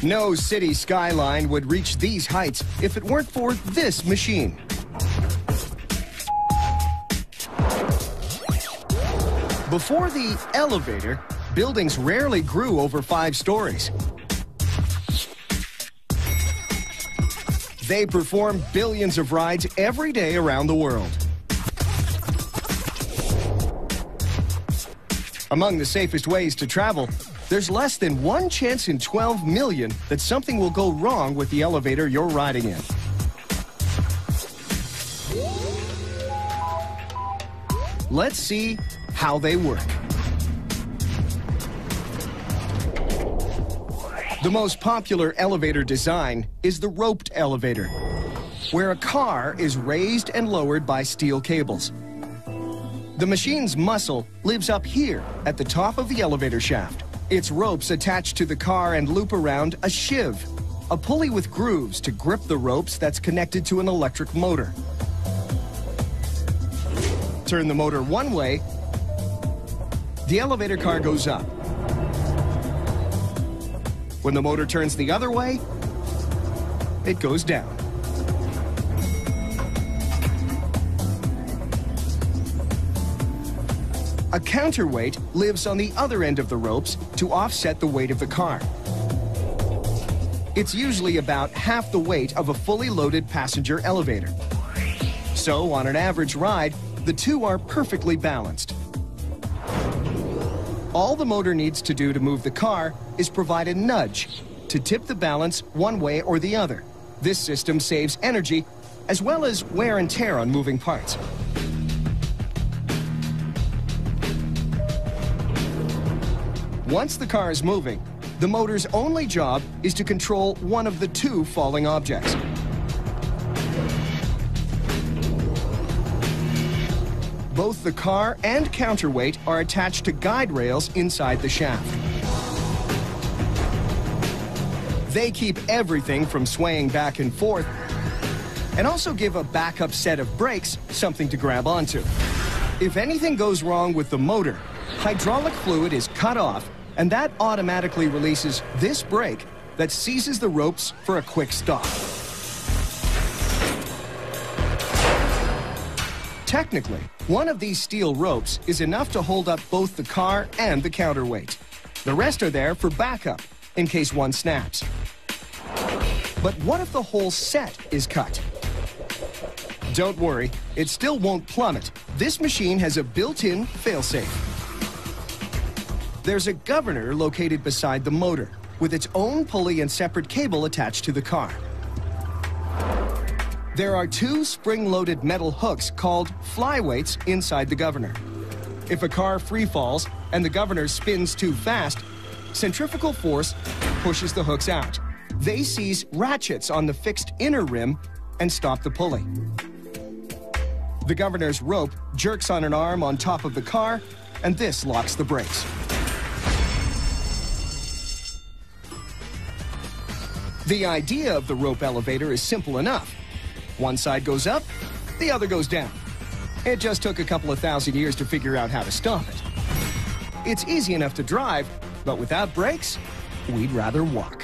No city skyline would reach these heights if it weren't for this machine. Before the elevator, buildings rarely grew over 5 stories. They perform billions of rides every day around the world. Among the safest ways to travel, there's less than 1 chance in 12 million that something will go wrong with the elevator you're riding in. Let's see how they work. The most popular elevator design is the roped elevator, where a car is raised and lowered by steel cables. The machine's muscle lives up here at the top of the elevator shaft. Its ropes attach to the car and loop around a sheave, a pulley with grooves to grip the ropes that's connected to an electric motor. Turn the motor one way, the elevator car goes up. When the motor turns the other way, it goes down. A counterweight lives on the other end of the ropes to offset the weight of the car. It's usually about half the weight of a fully loaded passenger elevator. So, on an average ride, the two are perfectly balanced. All the motor needs to do to move the car is provide a nudge to tip the balance one way or the other. This system saves energy as well as wear and tear on moving parts. Once the car is moving, the motor's only job is to control one of the 2 falling objects. Both the car and counterweight are attached to guide rails inside the shaft. They keep everything from swaying back and forth and also give a backup set of brakes something to grab onto. If anything goes wrong with the motor, hydraulic fluid is cut off, and that automatically releases this brake that seizes the ropes for a quick stop. Technically, one of these steel ropes is enough to hold up both the car and the counterweight. The rest are there for backup, in case one snaps. But what if the whole set is cut? Don't worry, it still won't plummet. This machine has a built-in failsafe. There's a governor located beside the motor, with its own pulley and separate cable attached to the car. There are 2 spring-loaded metal hooks called flyweights inside the governor. If a car free falls and the governor spins too fast, centrifugal force pushes the hooks out. They seize ratchets on the fixed inner rim and stop the pulley. The governor's rope jerks on an arm on top of the car, and this locks the brakes. The idea of the rope elevator is simple enough. One side goes up, the other goes down. It just took a couple of thousand years to figure out how to stop it. It's easy enough to drive, but without brakes, we'd rather walk.